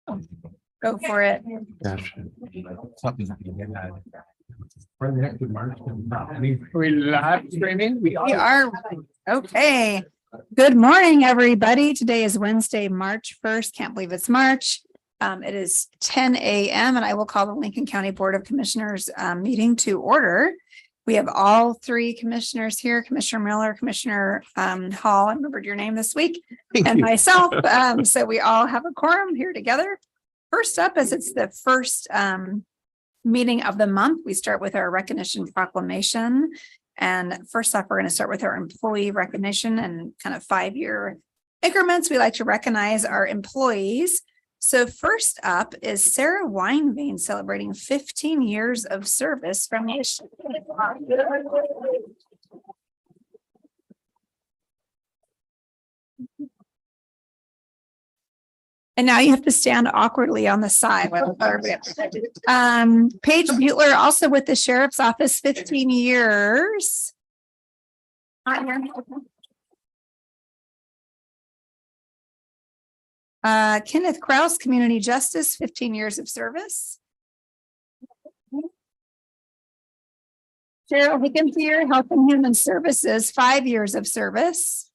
Go for it. We live streaming. We are. Okay. Good morning, everybody. Today is Wednesday, March 1st. Can't believe it's March. It is 10 a.m. and I will call the Lincoln County Board of Commissioners meeting to order. We have all three commissioners here, Commissioner Miller, Commissioner Hall, I remembered your name this week, and myself. So we all have a quorum here together. First up, as it's the first meeting of the month, we start with our recognition proclamation. And first off, we're going to start with our employee recognition and kind of 5-year increments. We like to recognize our employees. So first up is Sarah Winevein celebrating 15 years of service from the And now you have to stand awkwardly on the side. Paige Butler, also with the Sheriff's Office, 15 years. Kenneth Kraus, Community Justice, 15 years of service. Cheryl Hickenpier, Health and Human Services, 5 years of service.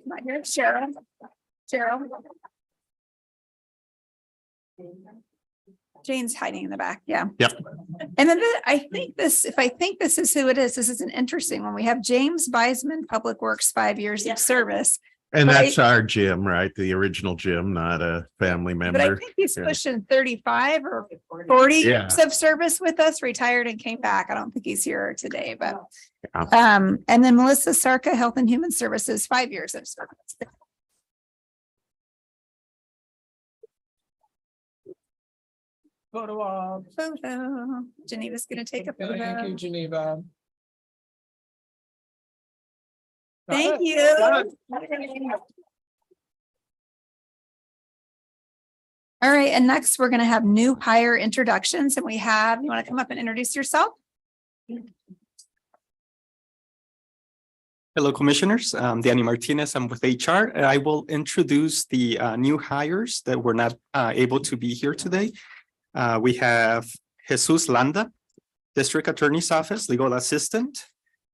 Not here, Cheryl. Jane's hiding in the back. Yeah. Yep. And then if I think this is who it is, this is an interesting one. We have James Biesman, Public Works, 5 years of service. And that's our Jim, right? The original Jim, not a family member. But I think he's pushing 35 or 40 years of service with us, retired and came back. I don't think he's here today, but and then Melissa Sarka, Health and Human Services, 5 years of service. Photo. Geneva's going to take a photo. Thank you, Geneva. Thank you. All right, and next we're going to have new hire introductions, and you want to come up and introduce yourself? Hello, Commissioners. Danny Martinez. I'm with HR. And I will introduce the new hires that were not able to be here today. We have Jesus Landa, District Attorney's Office, Legal Assistant,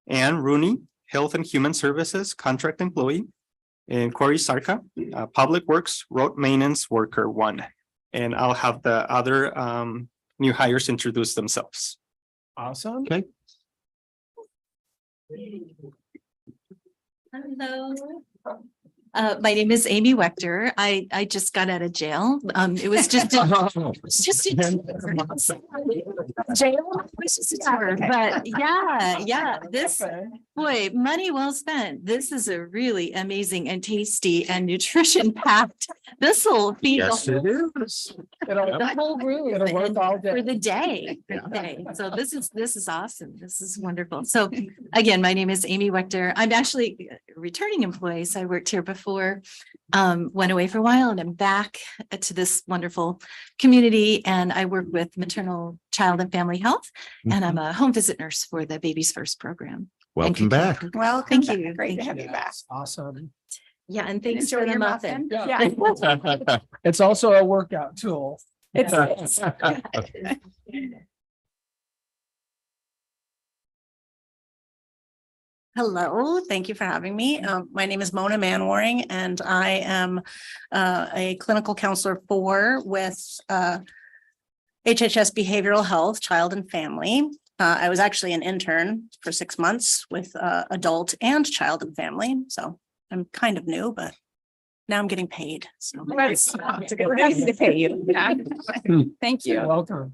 Anne Rooney, Health and Human Services, Contract Employee, and Corey Sarka, Public Works, Road Maintenance Worker 1. And I'll have the other new hires introduce themselves. Awesome. Okay. Hello. My name is Amy Wechter. I just got out of jail. It was just a tour, but yeah, this boy, money well spent. This is a really amazing and tasty and nutrition packed. This will feed the whole room It'll work all day. for the day. So this is awesome. This is wonderful. So again, my name is Amy Wechter. I'm actually a returning employee. So I worked here before, went away for a while, and I'm back to this wonderful community. And I work with maternal, child and family health. And I'm a home visit nurse for the Babies First program. Welcome back. Well, Thank you. Great to have you back. Yes, awesome. Yeah, and thanks Enjoy for the your muffin. Yeah. It's also a workout tool. It's Hello, thank you for having me. My name is Mona Manwaring, and I am a clinical counselor with HHS Behavioral Health, Child and Family. I was actually an intern for 6 months with adult and child and family, so I'm kind of new, but now I'm getting paid. So nice to pay you. Yeah. Thank you. Welcome.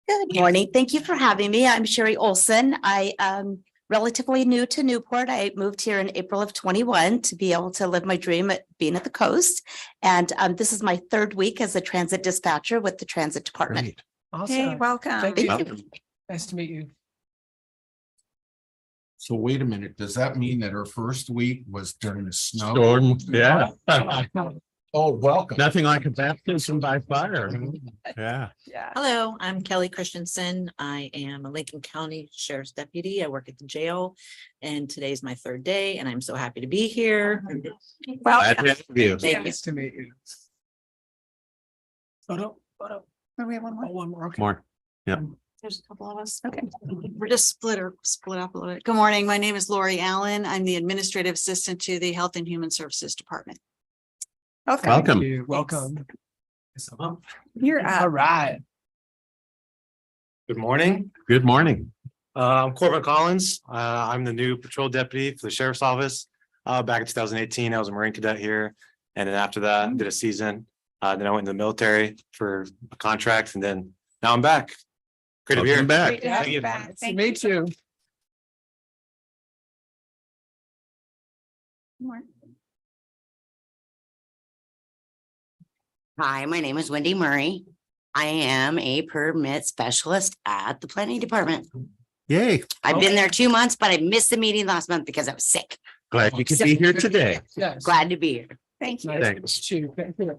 Good morning. Thank you for having me. I'm Sherry Olson. I am relatively new to Newport. I moved here in April of 21 to be able to live my dream at being at the coast. And this is my 3rd week as a transit dispatcher with the transit department. Great. Awesome. Hey, welcome. Thank you. Thank you. Nice to meet you. So wait a minute, does that mean that our first week was during the snow? Storm, yeah. Oh, welcome. Nothing like a baptism by fire. Yeah. Yeah. Hello, I'm Kelly Christensen. I am a Lincoln County Sheriff's Deputy. I work at the jail. And today's my third day and I'm so happy to be here. Well, Glad to have you. Thank you. Nice to meet you. Photo. we have one more. Oh, one more. Okay. More. There's a couple of us. Okay. We're just split up a little bit. Good morning. My name is Lori Allen. I'm the Administrative Assistant to the Health and Human Services Department. Okay. Welcome. Thank you. Welcome. You're All up. right. Good morning. Good morning. I'm Corbin Collins. I'm the new patrol deputy for the sheriff's office. Back in 2018, I was a Marine cadet here. And then after that, did a season. Then I went in the military for a contract and then now I'm back. Great to be Welcome here. back. Great to have Thank you you. back. Thank Me you. too. More. Hi, my name is Wendy Murray. I am a permit specialist at the planning department. Yay. I've been there 2 months, but I missed the meeting last month because I was sick. Glad you could be here today. Yes. Glad to be here. Thank you. Nice to Thanks. meet you. Thank you.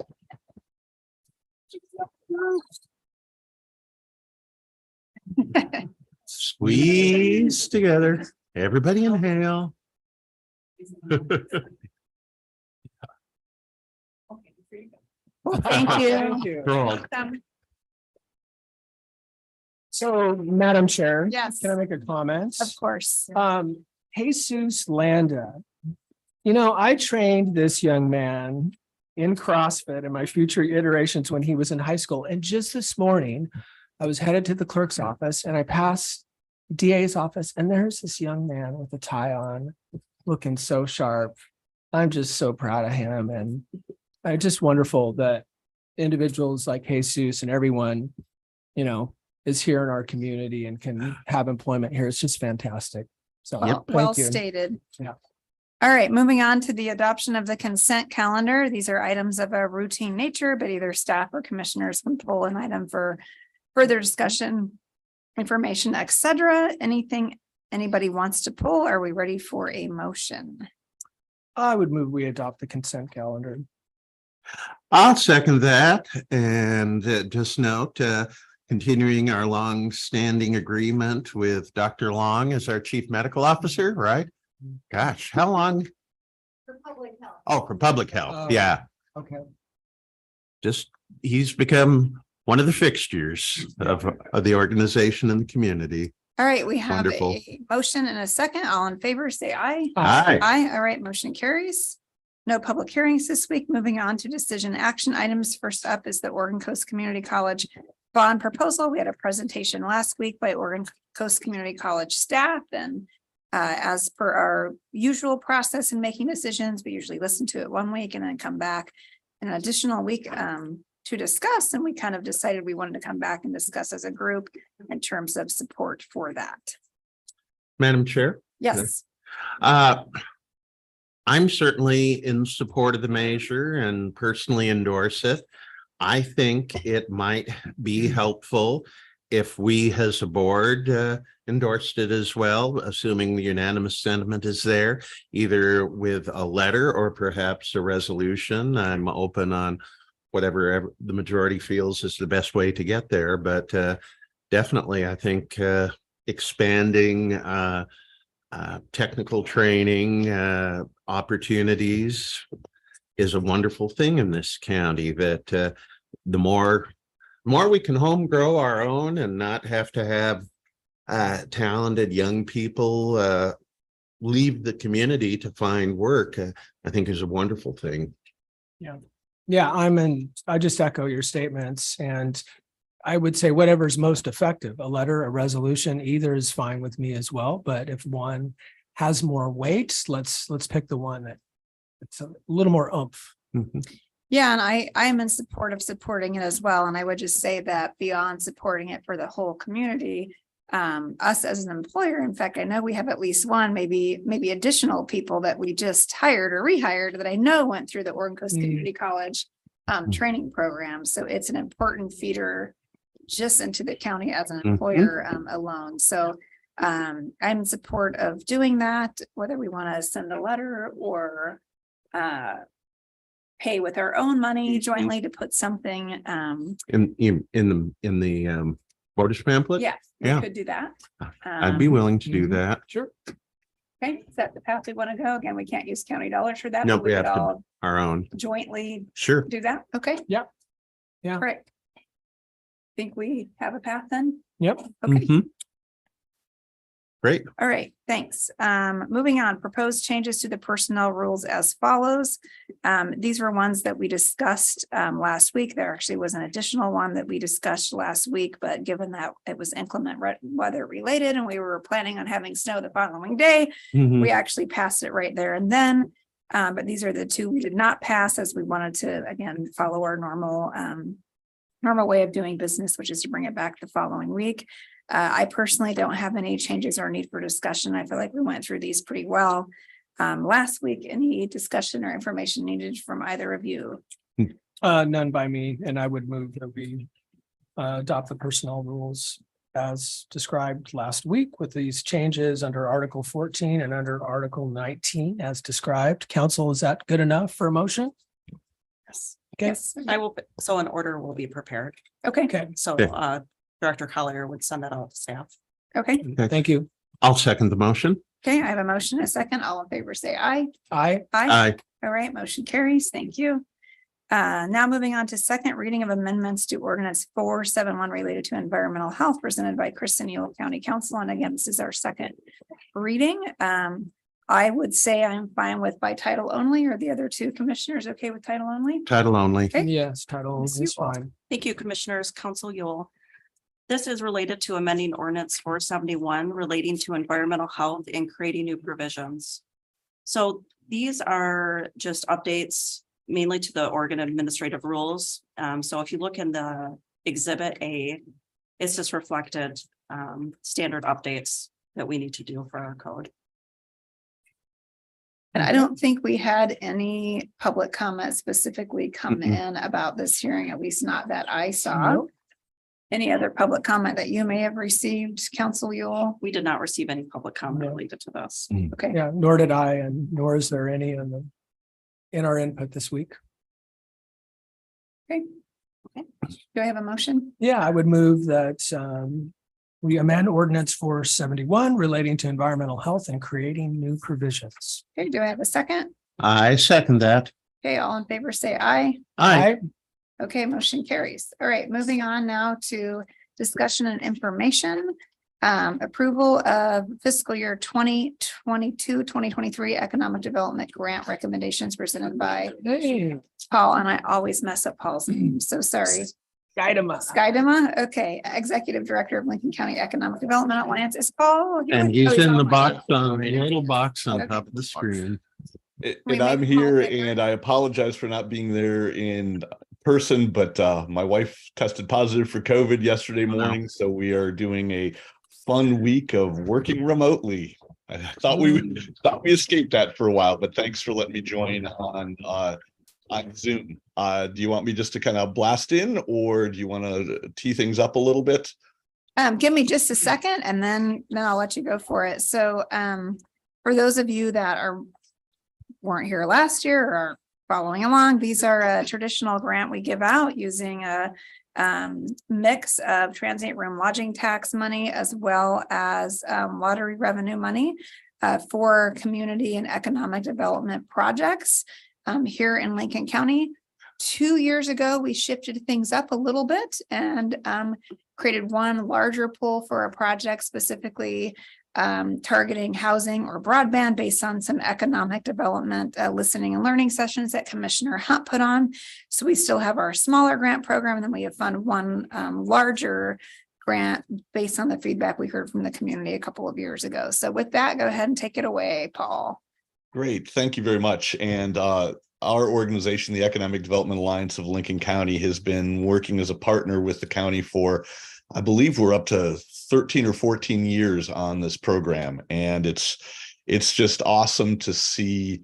Squeeze together. Everybody inhale. Well, thank you. Thank you. Roll. So, Madam Chair. Yes. Can I make a comment? Of course. Jesus Landa. You know, I trained this young man in CrossFit in my future iterations when he was in high school. And just this morning, I was headed to the clerk's office and I passed DA's office and there's this young man with a tie on, looking so sharp. I'm just so proud of him. And it's just wonderful that individuals like Jesus and everyone, you know, is here in our community and can have employment here. It's just fantastic. So Well thank you. stated. Yeah. All right, moving on to the adoption of the consent calendar. These are items of a routine nature, but either staff or commissioners can pull an item for further discussion, information, etc. Anything anybody wants to pull? Are we ready for a motion? I would move we adopt the consent calendar. I'll second that and just note, continuing our long-standing agreement with Dr. Long as our chief medical officer, right? Gosh, how long? For public health. Oh, for public health. Oh. Yeah, Okay. just he's become one of the fixtures of the organization and the community. All right, we have Wonderful. a motion and a second. All in favor, say aye. Aye. Aye. All right, motion carries. No public hearings this week. Moving on to decision action items. First up is the Oregon Coast Community College bond proposal. We had a presentation last week by Oregon Coast Community College staff, and as per our usual process in making decisions, we usually listen to it 1 week and then come back an additional week to discuss. And we kind of decided we wanted to come back and discuss as a group in terms of support for that. Madam Chair. Yes. I'm certainly in support of the measure and personally endorse it. I think it might be helpful if we as a board endorsed it as well, assuming the unanimous sentiment is there, either with a letter or perhaps a resolution. I'm open on whatever the majority feels is the best way to get there, but definitely I think expanding technical training opportunities is a wonderful thing in this county, that the more we can home grow our own and not have to have talented young people leave the community to find work, I think is a wonderful thing. Yeah, I just echo your statements, and I would say whatever's most effective, a letter, a resolution, either is fine with me as well. But if one has more weight, let's pick the one that it's a little more oomph. Mhm. Yeah, and I am in support of supporting it as well. And I would just say that beyond supporting it for the whole community, us as an employer, in fact, I know we have at least one, maybe additional people that we just hired or rehired that I know went through the Oregon Coast Community College training program. So it's an important feeder just into the county as an employer alone. So I'm in support of doing that, whether we want to send a letter or pay with our own money jointly to put something, In the voters pamphlet? yeah, we Yeah. could do that. I'd be willing to do Mhm. that. Sure. Okay, is that the path we want to go? Again, we can't use county dollars for that. No, but we could have to, all our own. Jointly Sure. do that, okay? Yep. Yeah. Correct. Think we have a path then? Yep. Okay. Mhm. Great. All right, thanks. Moving on, proposed changes to the personnel rules as follows. These were ones that we discussed last week. There actually was an additional one that we discussed last week, but given that it was inclement weather related and we were planning on having snow the following day, Mhm. we actually passed it right there and then. But these are the two we did not pass as we wanted to, again, follow our normal way of doing business, which is to bring it back the following week. I personally don't have any changes or need for discussion. I feel like we went through these pretty well last week. Any discussion or information needed from either of you? None by me, and I would move that we adopt the personnel rules as described last week with these changes under Article 14 and under Article 19 as described. Council, is that good enough for a motion? Yes. Okay. Yes. I will, so an order will be prepared. Okay, Okay, So Okay. Director Collier would send that out to staff. okay, thank you. I'll second the motion. okay. I have a motion, a second. All in favor, say aye. Aye. Aye. All right, motion carries. Thank you. Now moving on to second reading of amendments to ordinance 471 related to environmental health presented by Kristen Yule County Council. And again, this is our second reading. I would say I'm fine with by title only, or the other two commissioners okay with title only? Title only. Okay. Yes, title Yes, is you are. fine. Thank you, Commissioners, Council Yule. This is related to amending ordinance 471 relating to environmental health and creating new provisions. So these are just updates mainly to the Oregon administrative rules. So if you look in the Exhibit A, it's just reflected standard updates that we need to do for our code. And I don't think we had any public comment specifically come Mm-mm. in about this hearing, at least not that I saw. Nope. Any other public comment that you may have received, Council Yule? We did not receive any public comment No. related to this. Okay, Yeah, nor did I, and nor is there any in our input this week. okay. Do I have a motion? Yeah, I would move that we amend ordinance 471 relating to environmental health and creating new provisions. Okay, do I have a second? I second that. Okay, all in favor, say aye. Aye. Okay, motion carries. All right, moving on now to discussion and information. Approval of fiscal year 2022-2023 economic development grant recommendations presented by Hey, Paul, and I always mess up Paul's name, so sorry. Skydama. Skydama, okay, Executive Director of Lincoln County Economic Development Alliance is Paul. And he's Oh, in the online. box on the little box on Okay. top of the screen. We And I'm make Paul here bigger. and I apologize for not being there in person, but my wife tested positive for COVID yesterday morning, so we are doing a fun week of working remotely. I thought we escaped that for a while, but thanks for letting me join on Zoom. Do you want me just to kind of blast in, or do you want to tee things up a little bit? Give me just a second and then I'll let you go for it. So, for those of you that weren't here last year or are following along, these are a traditional grant we give out using a mix of transient room lodging tax money as well as lottery revenue money for community and economic development projects here in Lincoln County. 2 years ago, we shifted things up a little bit and created one larger pool for a project specifically targeting housing or broadband based on some economic development listening and learning sessions that Commissioner Hunt put on. So we still have our smaller grant program, and then we have funded one larger grant based on the feedback we heard from the community a couple of years ago. So with that, go ahead and take it away, Paul. Great, thank you very much. And our organization, the Economic Development Alliance of Lincoln County, has been working as a partner with the county for, I believe we're up to 13 or 14 years on this program. And it's just awesome to see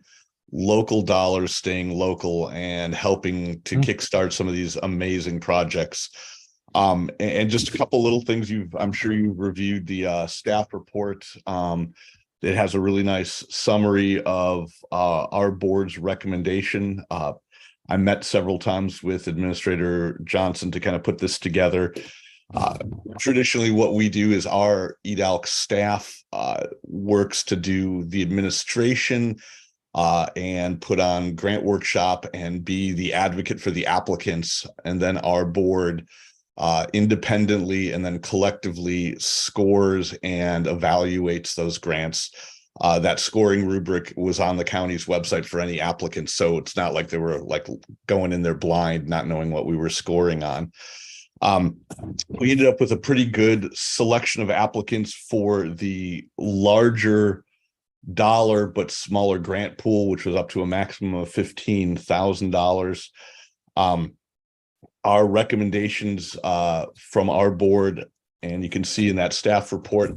local dollars staying local and helping to kickstart some of these amazing projects. And just a couple little things I'm sure you've reviewed the staff report. It has a really nice summary of our board's recommendation. I met several times with Administrator Johnson to kind of put this together. Traditionally, what we do is our EDALC staff works to do the administration and put on grant workshop and be the advocate for the applicants. And then our board independently and then collectively scores and evaluates those grants. That scoring rubric was on the county's website for any applicants. So it's not like they were like going in there blind, not knowing what we were scoring on. We ended up with a pretty good selection of applicants for the larger dollar but smaller grant pool, which was up to a maximum of $15,000. Our recommendations from our board, and you can see in that staff report,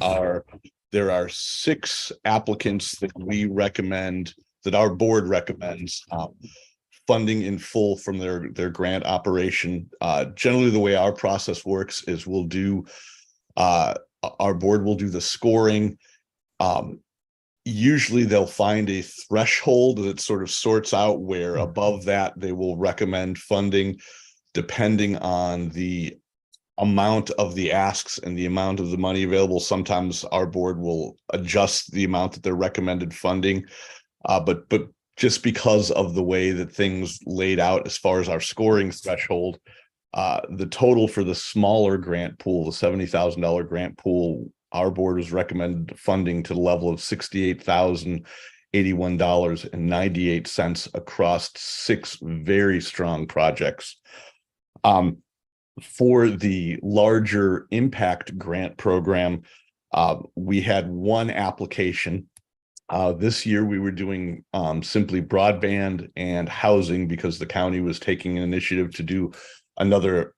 there are 6 applicants that we recommend, that our board recommends funding in full from their grant operation. Generally, the way our process works is we'll do, our board will do the scoring. Usually they'll find a threshold that sort of sorts out where above that they will recommend funding, depending on the amount of the asks and the amount of the money available. Sometimes our board will adjust the amount that they're recommended funding. But just because of the way that things laid out as far as our scoring threshold, the total for the smaller grant pool, the $70,000 grant pool, our board was recommended funding to the level of $68,081.98 across 6 very strong projects. For the larger impact grant program, we had 1 application. This year we were doing simply broadband and housing because the county was taking an initiative to do another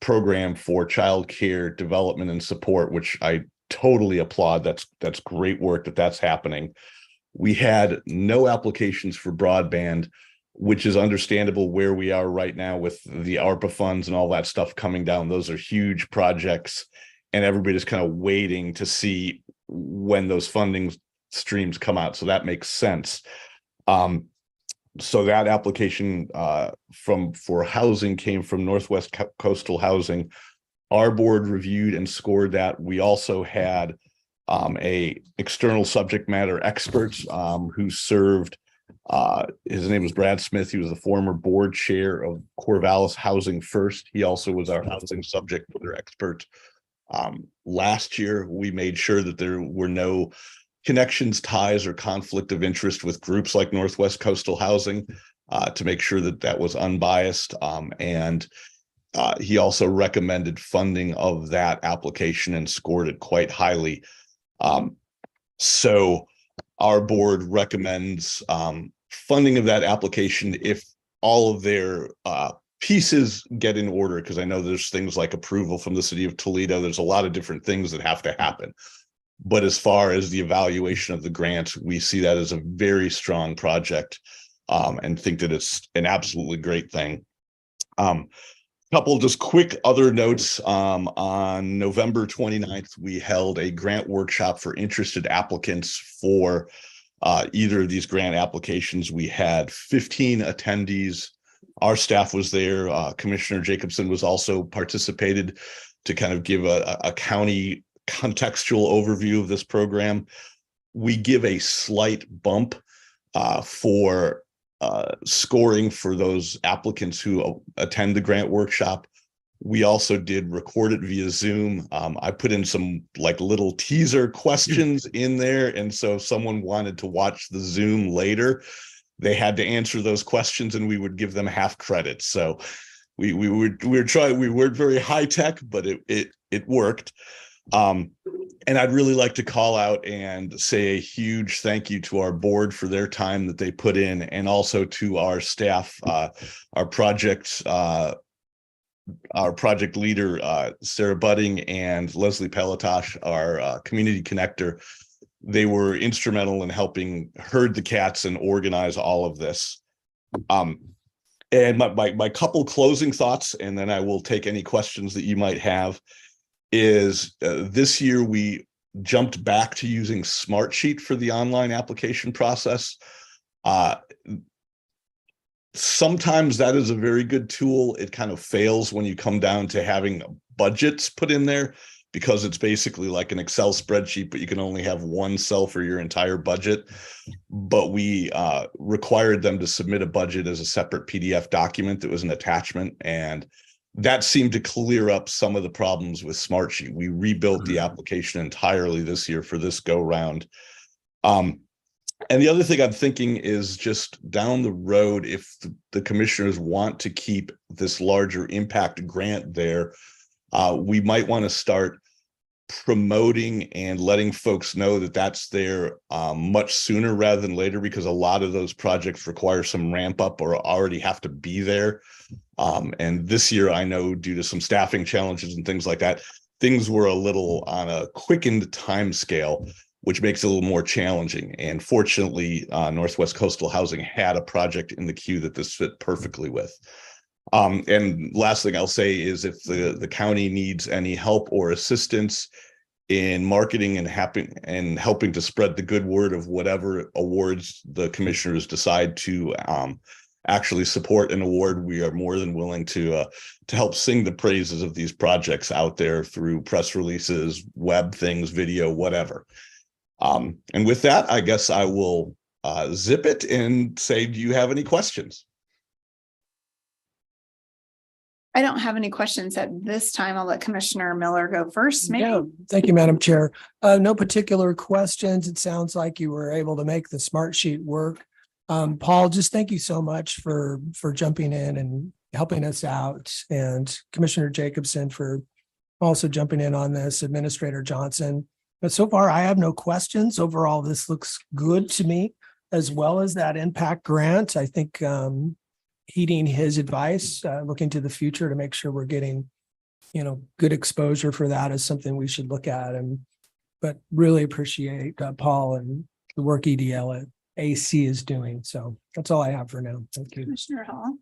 program for child care development and support, which I totally applaud. That's great work that's happening. We had no applications for broadband, which is understandable where we are right now with the ARPA funds and all that stuff coming down. Those are huge projects, and everybody's kind of waiting to see when those funding streams come out. So that makes sense. So that application for housing came from Northwest Coastal Housing. Our board reviewed and scored that. We also had a external subject matter expert who served. His name was Brad Smith. He was the former board chair of Corvallis Housing First. He also was our housing subject matter expert. Last year, we made sure that there were no connections, ties, or conflict of interest with groups like Northwest Coastal Housing to make sure that that was unbiased. And he also recommended funding of that application and scored it quite highly. So our board recommends funding of that application if all of their pieces get in order, because I know there's things like approval from the city of Toledo. There's a lot of different things that have to happen. But as far as the evaluation of the grant, we see that as a very strong project and think that it's an absolutely great thing. Couple just quick other notes. On November 29th, we held a grant workshop for interested applicants for either of these grant applications. We had 15 attendees. Our staff was there. Commissioner Jacobson was also participated to kind of give a county contextual overview of this program. We give a slight bump for scoring for those applicants who attend the grant workshop. We also did record it via Zoom. I put in some like little teaser questions in there. And so if someone wanted to watch the Zoom later, they had to answer those questions and we would give them half credit. So we weren't very high tech, but it worked. And I'd really like to call out and say a huge thank you to our board for their time that they put in, and also to our staff, our project leader, Sarah Budding, and Leslie Pelatosh, our community connector. They were instrumental in helping herd the cats and organize all of this. And my couple closing thoughts, and then I will take any questions that you might have, is this year we jumped back to using Smartsheet for the online application process. Sometimes that is a very good tool. It kind of fails when you come down to having budgets put in there, because it's basically like an Excel spreadsheet, but you can only have one cell for your entire budget. But we required them to submit a budget as a separate PDF document that was an attachment, and that seemed to clear up some of the problems with Smartsheet. We rebuilt the application entirely this year for this go round. And the other thing I'm thinking is just down the road, if the commissioners want to keep this larger impact grant there, we might want to start promoting and letting folks know that that's there much sooner rather than later, because a lot of those projects require some ramp up or already have to be there. And this year, I know due to some staffing challenges and things like that, things were a little on a quickened time scale, which makes it a little more challenging. And fortunately, Northwest Coastal Housing had a project in the queue that this fit perfectly with. And last thing I'll say is if the county needs any help or assistance in marketing and helping to spread the good word of whatever awards the commissioners decide to actually support an award, we are more than willing to help sing the praises of these projects out there through press releases, web things, video, whatever. And with that, I guess I will zip it and say, do you have any questions? I don't have any questions at this time. I'll let Commissioner Miller go first, maybe. Yeah, thank you, Madam Chair. No particular questions. It sounds like you were able to make the Smartsheet work. Paul, just thank you so much for jumping in and helping us out, and Commissioner Jacobson for also jumping in on this, Administrator Johnson. But so far, I have no questions. Overall, this looks good to me, as well as that impact grant. I think heeding his advice, looking to the future to make sure we're getting, good exposure for that is something we should look at. But really appreciate Paul and the work EDL at AC is doing. So that's all I have for now. Thank you. Commissioner Hall.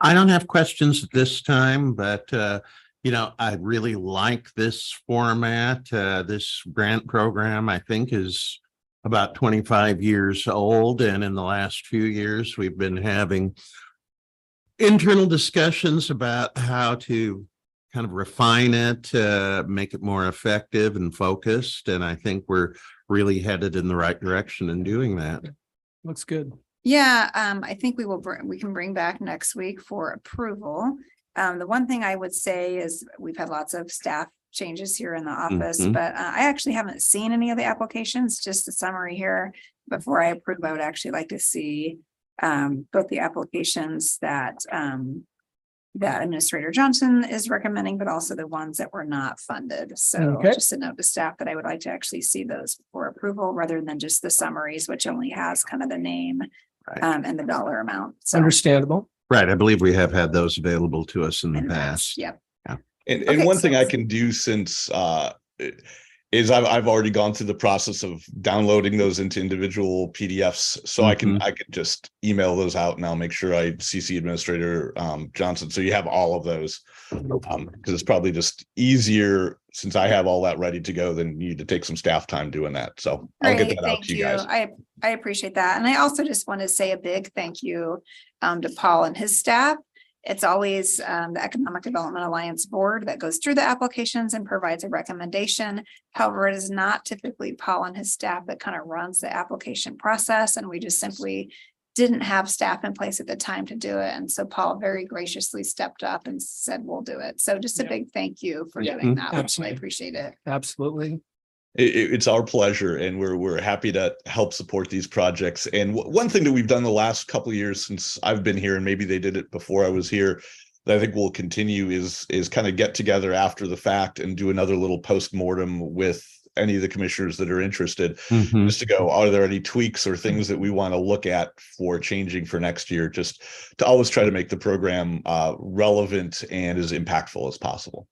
I don't have questions at this time, but I really like this format. This grant program, I think, is about 25 years old. And in the last few years, we've been having internal discussions about how to kind of refine it, make it more effective and focused. And I think we're really headed in the right direction in doing that. Looks good. Yeah, I think we can bring back next week for approval. The one thing I would say is we've had lots of staff changes here in the office, but I actually haven't seen any of the applications, just a summary here. Before I approve, I would actually like to see both the applications that Administrator Johnson is recommending, but also the ones that were not funded. So just a note to staff that I would like to actually see those for approval rather than just the summaries, which only has kind of the name and the dollar amount. So, understandable. Right. I believe we have had those available to us in the past. Yep. Yeah. And one thing I can do since is I've already gone through the process of downloading those into individual PDFs. So I can just email those out, and I'll make sure I CC Administrator Johnson. So you have all of those, because it's probably just easier since I have all that ready to go than you to take some staff time doing that. So I'll get that out to you guys. I appreciate that. And I also just want to say a big thank you to Paul and his staff. It's always the Economic Development Alliance Board that goes through the applications and provides a recommendation. However, it is not typically Paul and his staff that kind of runs the application process. And we just simply didn't have staff in place at the time to do it. And so Paul very graciously stepped up and said, we'll do it. So just a big thank you for doing that. I appreciate it. Absolutely. It's our pleasure, and we're happy to help support these projects. And one thing that we've done the last couple of years since I've been here, and maybe they did it before I was here, that I think will continue is kind of get together after the fact and do another little post-mortem with any of the commissioners that are interested, just to go, are there any tweaks or things that we want to look at for changing for next year, just to always try to make the program relevant and as impactful as possible.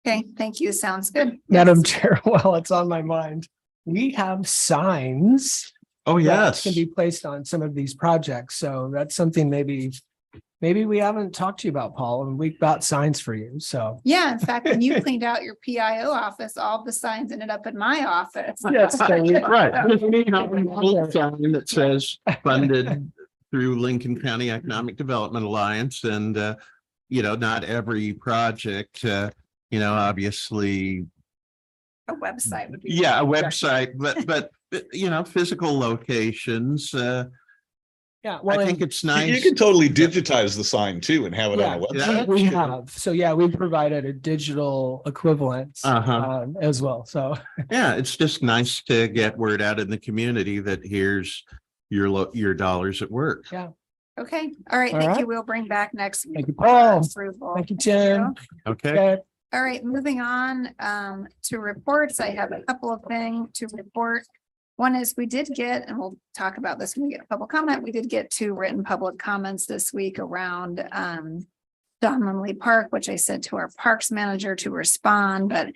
Okay, thank you. Sounds good. Madam Chair, while it's on my mind, we have signs. Oh, yes. That can be placed on some of these projects. So that's something maybe we haven't talked to you about, Paul, and we've got signs for you. So yeah, in fact, when you cleaned out your PIO office, all the signs ended up in my office. yes, right. Sign that says funded through Lincoln County Economic Development Alliance and, not every project, obviously. A website would be. Yeah, a website, but, physical locations, Yeah, I well, think it's nice. You can totally digitize the sign too and have it on a yeah, website. we have. So yeah, we provided a digital equivalent as well. So Yeah, it's just nice to get word out in the community that here's your dollars at work. yeah. Okay, all right, All thank right. you. We'll bring back next week. Thank you, for Paul. approval. Thank you, Tim. Okay. Okay. All right, moving on to reports. I have a couple of things to report. One is we did get, and we'll talk about this when we get a public comment, we did get 2 written public comments this week around Donlin Park, which I said to our parks manager to respond, but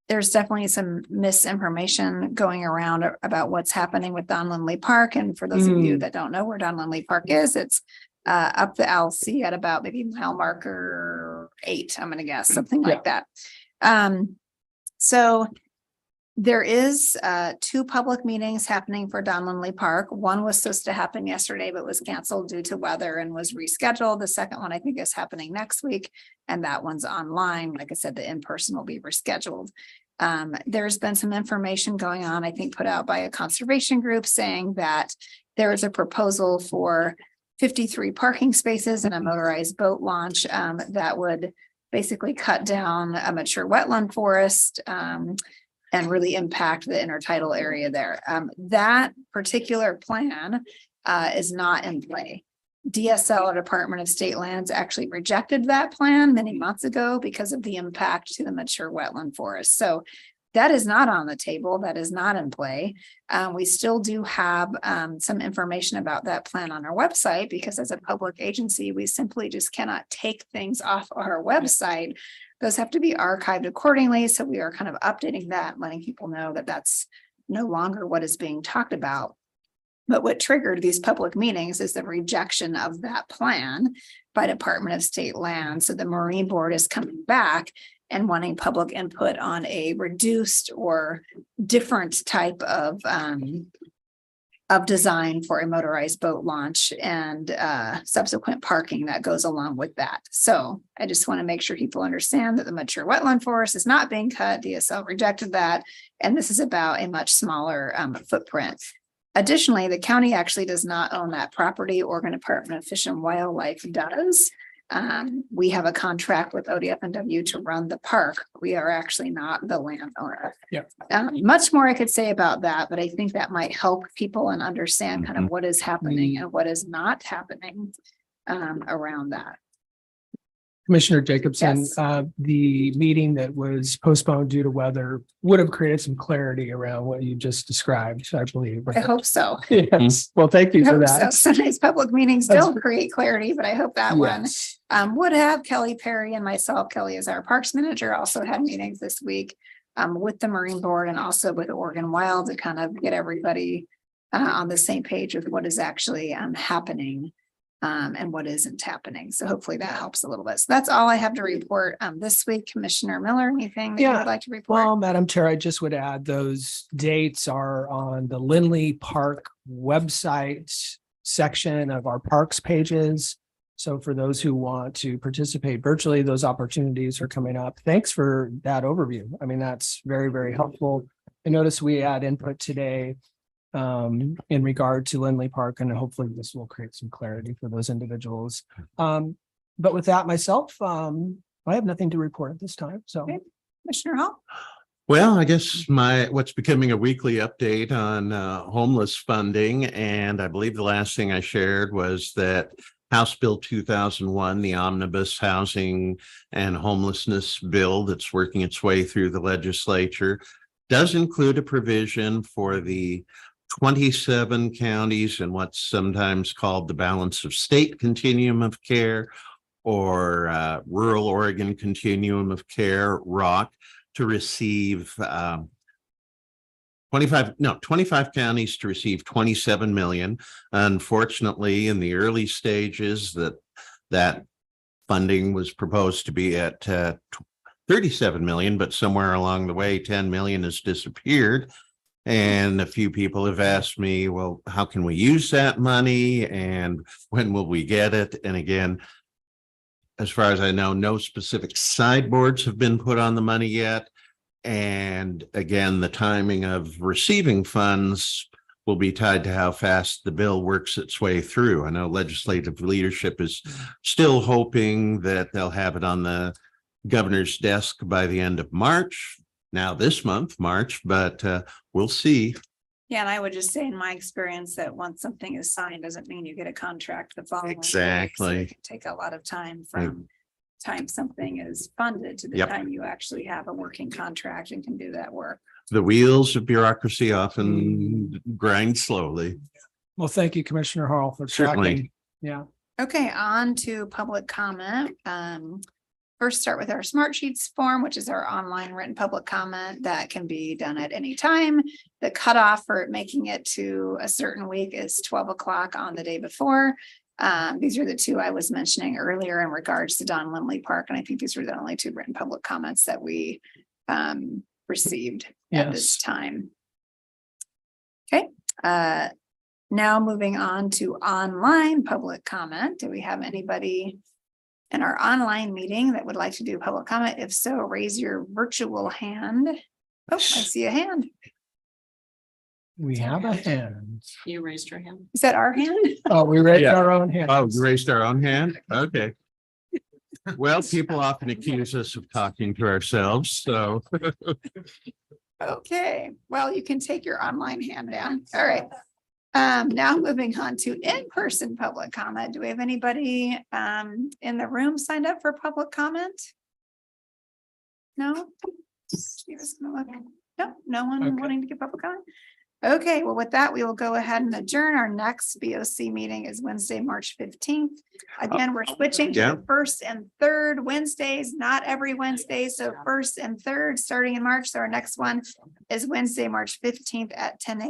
there's definitely some misinformation going around about what's happening with Donlin Park. And for those of you that don't know where Donlin Park is, it's up the LC at about maybe mile marker 8, I'm gonna guess, something like that. So there is 2 public meetings happening for Donlin Park. One was supposed to happen yesterday, but was canceled due to weather and was rescheduled. The second one I think is happening next week, and that one's online. Like I said, the in-person will be rescheduled. There's been some information going on, I think, put out by a conservation group saying that there is a proposal for 53 parking spaces and a motorized boat launch that would basically cut down a mature wetland forest and really impact the intertidal area there. That particular plan is not in play. DSL, or Department of State Lands, actually rejected that plan many months ago because of the impact to the mature wetland forest. So that is not on the table. That is not in play. We still do have some information about that plan on our website because as a public agency, we simply just cannot take things off our website. Those have to be archived accordingly. So we are kind of updating that, letting people know that that's no longer what is being talked about. But what triggered these public meetings is the rejection of that plan by Department of State Land. So the Marine Board is coming back and wanting public input on a reduced or different type of design for a motorized boat launch and subsequent parking that goes along with that. So I just want to make sure people understand that the mature wetland forest is not being cut. DSL rejected that. And this is about a much smaller footprint. Additionally, the county actually does not own that property. Oregon Department of Fish and Wildlife does. We have a contract with ODF&W to run the park. We are actually not the landowner. Yep. Much more I could say about that, but I think that might help people and understand kind of what is happening and what is not happening around that. Commissioner Jacobson, Yes. The meeting that was postponed due to weather would have created some clarity around what you just described, I believe. I hope so. Yes, well, thank you I for hope so. that. Sometimes public meetings don't create clarity, but I hope that one Yes. would have. Kelly Perry and myself, Kelly is our parks manager, also had meetings this week with the Marine Board and also with Oregon Wild to kind of get everybody on the same page with what is actually happening and what isn't happening. So hopefully that helps a little bit. So that's all I have to report this week. Commissioner Miller, anything that you Yeah, would like to report? Well, Madam Chair, I just would add those dates are on the Lindley Park website section of our parks pages. So for those who want to participate virtually, those opportunities are coming up. Thanks for that overview. I mean, that's very, very helpful. I noticed we had input today in regard to Lindley Park, and hopefully this will create some clarity for those individuals. But with that myself, I have nothing to report at this time. So. Okay. Commissioner Hall? Well, I guess what's becoming a weekly update on homeless funding. And I believe the last thing I shared was that House Bill 2001, the omnibus housing and homelessness bill that's working its way through the legislature, does include a provision for the 27 counties and what's sometimes called the balance of state continuum of care or rural Oregon continuum of care, ROC, to receive 25 counties to receive 27 million. Unfortunately, in the early stages that funding was proposed to be at 37 million, but somewhere along the way, 10 million has disappeared. And a few people have asked me, well, how can we use that money and when will we get it? And again, as far as I know, no specific sideboards have been put on the money yet. And again, the timing of receiving funds will be tied to how fast the bill works its way through. I know legislative leadership is still hoping that they'll have it on the governor's desk by the end of March. Now this month, March, but we'll see. Yeah, and I would just say in my experience that once something is signed, doesn't mean you get a contract the following week. So Exactly. it can take a lot of time from time something is funded to the Yep. time you actually have a working contract and can do that work. The wheels of bureaucracy often grind slowly. Well, thank you, Commissioner Hall, for Certainly. tracking. Yeah. Okay, on to public comment. First, start with our Smart Sheets form, which is our online written public comment that can be done at any time. The cutoff for making it to a certain week is 12 o'clock on the day before. These are the two I was mentioning earlier in regards to Don Lindley Park, and I think these were the only two written public comments that we received at this time. Okay, now moving on to online public comment. Do we have anybody in our online meeting that would like to do public comment? If so, raise your virtual hand. Oh, I see a hand. We have a hand. You raised your hand. Is that our hand? Oh, we raised Yeah. our own hand. Oh, you raised our own hand? Okay. Well, people often accuse us of talking to ourselves, so. Okay, well, you can take your online hand down. All right. Now moving on to in-person public comment. Do we have anybody in the room signed up for public comment? No? She was gonna look. No, no one Okay. wanting to give public comment? Okay, well, with that, we will go ahead and adjourn. Our next BOC meeting is Wednesday, March 15th. Again, we're switching to Yeah. the first and third Wednesdays, not every Wednesday. So first and third, starting in March. So our next one is Wednesday, March 15th at 10 a.m.